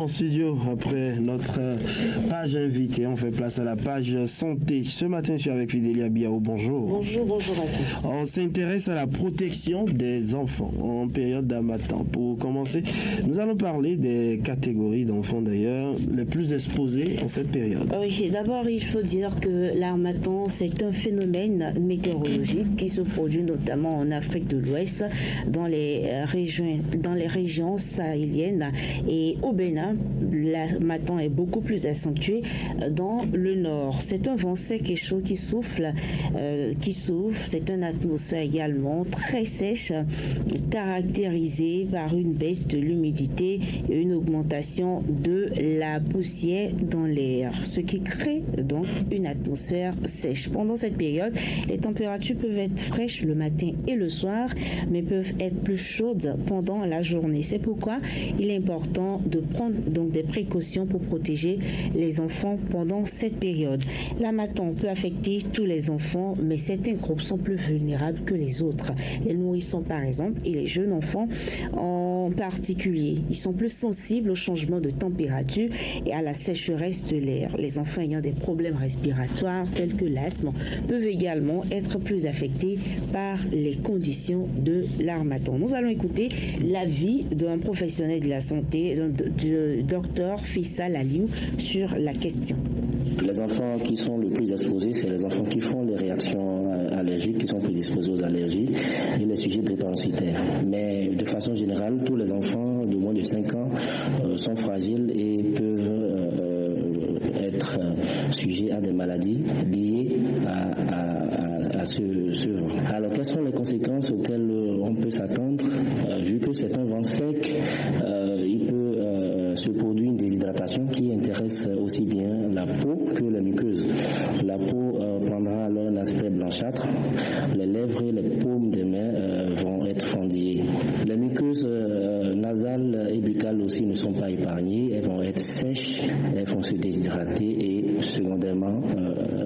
En studio, après notre page invitée, on fait place à la page santé. Ce matin, je suis avec Fidélia Biao. Bonjour. Bonjour à tous. On s'intéresse à la protection des enfants en période d'harmattan. Pour commencer, nous allons parler des catégories d'enfants d'ailleurs les plus exposés en cette période. Oui, d'abord, il faut dire que l'harmattan, c'est un phénomène météorologique qui se produit notamment en Afrique de l'Ouest, dans les régions sahéliennes et au Bénin. L'harmattan est beaucoup plus accentué dans le nord. C'est un vent sec et chaud qui souffle. C'est une atmosphère également très sèche, caractérisée par une baisse de l'humidité et une augmentation de la poussière dans l'air, ce qui crée donc une atmosphère sèche. Pendant cette période, les températures peuvent être fraîches le matin et le soir, mais peuvent être plus chaudes pendant la journée. C'est pourquoi il est important de prendre donc des précautions pour protéger les enfants pendant cette période. L'harmattan peut affecter tous les enfants, mais certains groupes sont plus vulnérables que les autres. Les nourrissons par exemple et les jeunes enfants en particulier. Ils sont plus sensibles au changement de température et à la sécheresse de l'air. Les enfants ayant des problèmes respiratoires tels que l'asthme peuvent également être plus affectés par les conditions de l'harmattan. Nous allons écouter l'avis d'un professionnel de la santé, du docteur Faisal Aliou, sur la question. Les enfants qui sont le plus exposés, c'est les enfants qui font les réactions allergiques, qui sont prédisposés aux allergies et les sujets drépanocytaires. Mais de façon générale, tous les enfants de moins de 5 ans sont fragiles et peuvent être sujets à des maladies liées à ce vent. Alors, quelles sont les conséquences auxquelles on peut s'attendre? Vu que c'est un vent sec, il peut se produire une déshydratation qui intéresse aussi bien la peau que les muqueuses. La peau prendra alors un aspect blanchâtre, les lèvres et les paumes des mains vont être fendillées. Les muqueuses nasales et buccales aussi ne sont pas épargnées, elles vont être sèches, elles vont se déshydrater et secondairement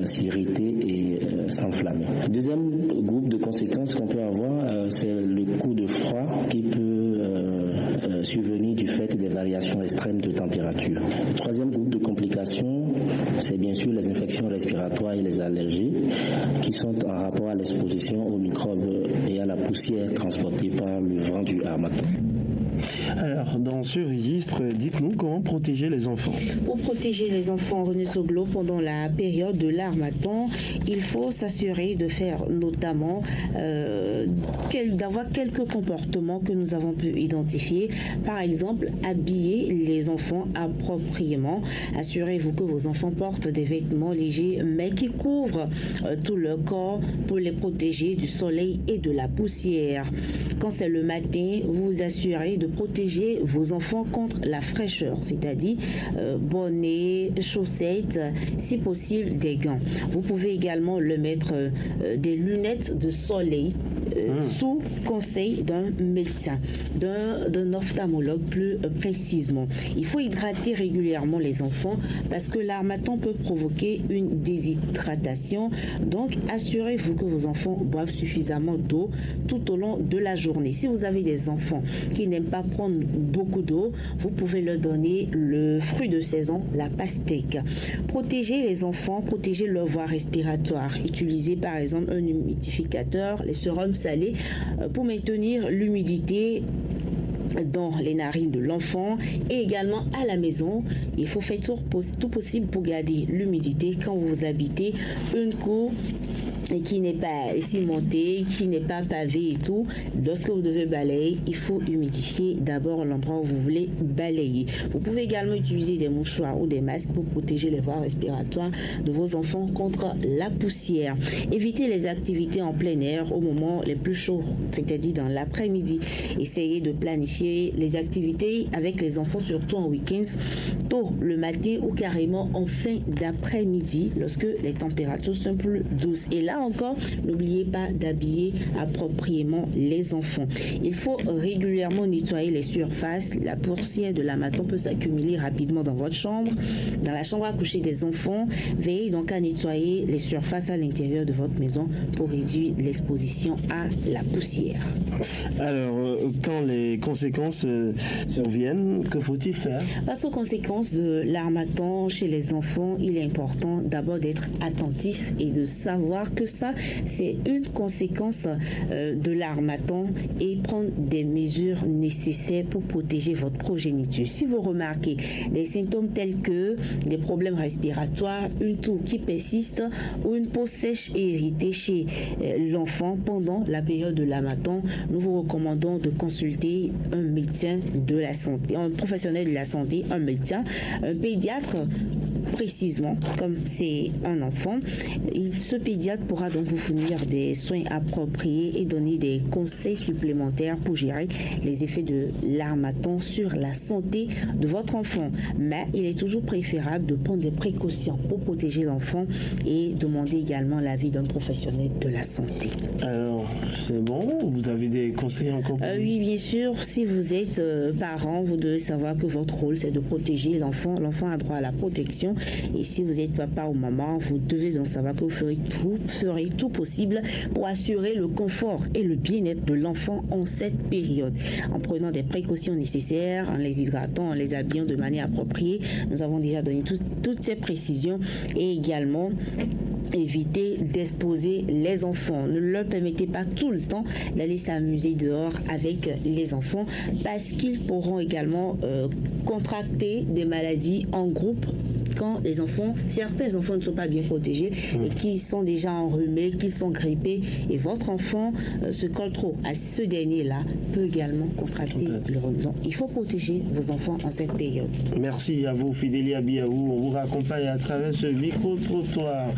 s'irriter et s'enflammer. Deuxième groupe de conséquences qu'on peut avoir, c'est le coup de froid qui peut survenir du fait des variations extrêmes de température. Le troisième groupe de complications, c'est bien sûr les infections respiratoires et les allergies qui sont en rapport à l'exposition aux microbes et à la poussière transportée par le vent du harmattan. Alors, dans ce registre, dites-nous comment protéger les enfants. Pour protéger les enfants, René Soglo, pendant la période de l'harmattan, il faut s'assurer de faire notamment d'avoir quelques comportements que nous avons pu identifier. Par exemple, habiller les enfants appropriément. Assurez-vous que vos enfants portent des vêtements légers mais qui couvrent tout leur corps pour les protéger du soleil et de la poussière. Quand c'est le matin, vous vous assurez de protéger vos enfants contre la fraîcheur, c'est-à-dire bonnet, chaussettes, si possible des gants. Vous pouvez également le mettre des lunettes de soleil sous conseil d'un médecin, d'un ophtalmologue plus précisément. Il faut hydrater régulièrement les enfants parce que l'harmattan peut provoquer une déshydratation. Donc, assurez-vous que vos enfants boivent suffisamment d'eau tout au long de la journée. Si vous avez des enfants qui n'aiment pas prendre beaucoup d'eau, vous pouvez leur donner le fruit de saison, la pastèque. Protégez les enfants, protégez leur voie respiratoire. Utilisez par exemple un humidificateur, les sérums salés pour maintenir l'humidité dans les narines de l'enfant et également à la maison. Il faut faire tout possible pour garder l'humidité quand vous habitez une cour et qui n'est pas cimentée, qui n'est pas pavée et tout. Lorsque vous devez balayer, il faut humidifier d'abord l'endroit où vous voulez balayer. Vous pouvez également utiliser des mouchoirs ou des masques pour protéger les voies respiratoires de vos enfants contre la poussière. Évitez les activités en plein air au moment les plus chauds, c'est-à-dire dans l'après-midi. Essayez de planifier les activités avec les enfants, surtout en week-end, tôt le matin ou carrément en fin d'après-midi, lorsque les températures sont plus douces. Et là, Là encore, n'oubliez pas d'habiller appropriément les enfants. Il faut régulièrement nettoyer les surfaces. La poussière de l'harmattan peut s'accumuler rapidement dans votre chambre, dans la chambre à coucher des enfants. Veillez donc à nettoyer les surfaces à l'intérieur de votre maison pour réduire l'exposition à la poussière. Alors, quand les conséquences surviennent, que faut-il faire? Face aux conséquences de l'harmattan chez les enfants, il est important d'abord d'être attentif et de savoir que ça, c'est une conséquence de l'harmattan et prendre des mesures nécessaires pour protéger votre progéniture. Si vous remarquez des symptômes tels que des problèmes respiratoires, une toux qui persiste ou une peau sèche et irritée chez l'enfant pendant la période de l'harmattan, nous vous recommandons de consulter un médecin de la santé, un professionnel de la santé, un médecin, un pédiatre précisément, comme c'est un enfant. Ce pédiatre pourra donc vous fournir des soins appropriés et donner des conseils supplémentaires pour gérer les effets de l'harmattan sur la santé de votre enfant. Mais il est toujours préférable de prendre des précautions pour protéger l'enfant et demander également l'avis d'un professionnel de la santé. Alors, c'est bon? Vous avez des conseils encore? Oui, bien sûr. Si vous êtes parent, vous devez savoir que votre rôle, c'est de protéger l'enfant. L'enfant a droit à la protection. Et si vous êtes papa ou maman, vous devez donc savoir que vous ferez tout possible pour assurer le confort et le bien-être de l'enfant en cette période. En prenant des précautions nécessaires, en les hydratant, en les habillant de manière appropriée. Nous avons déjà donné toutes ces précisions et également éviter d'exposer les enfants. Ne leur permettez pas tout le temps d'aller s'amuser dehors avec les enfants parce qu'ils pourront également contracter des maladies en groupe quand certains enfants ne sont pas bien protégés et qui sont déjà enrhumés, qui sont grippés et votre enfant se colle trop à ce dernier-là peut également contracter le rhume. Donc, il faut protéger vos enfants en cette période. Merci à vous, Fidélia Biaou. On vous raccompagne à travers ce micro-trottoir.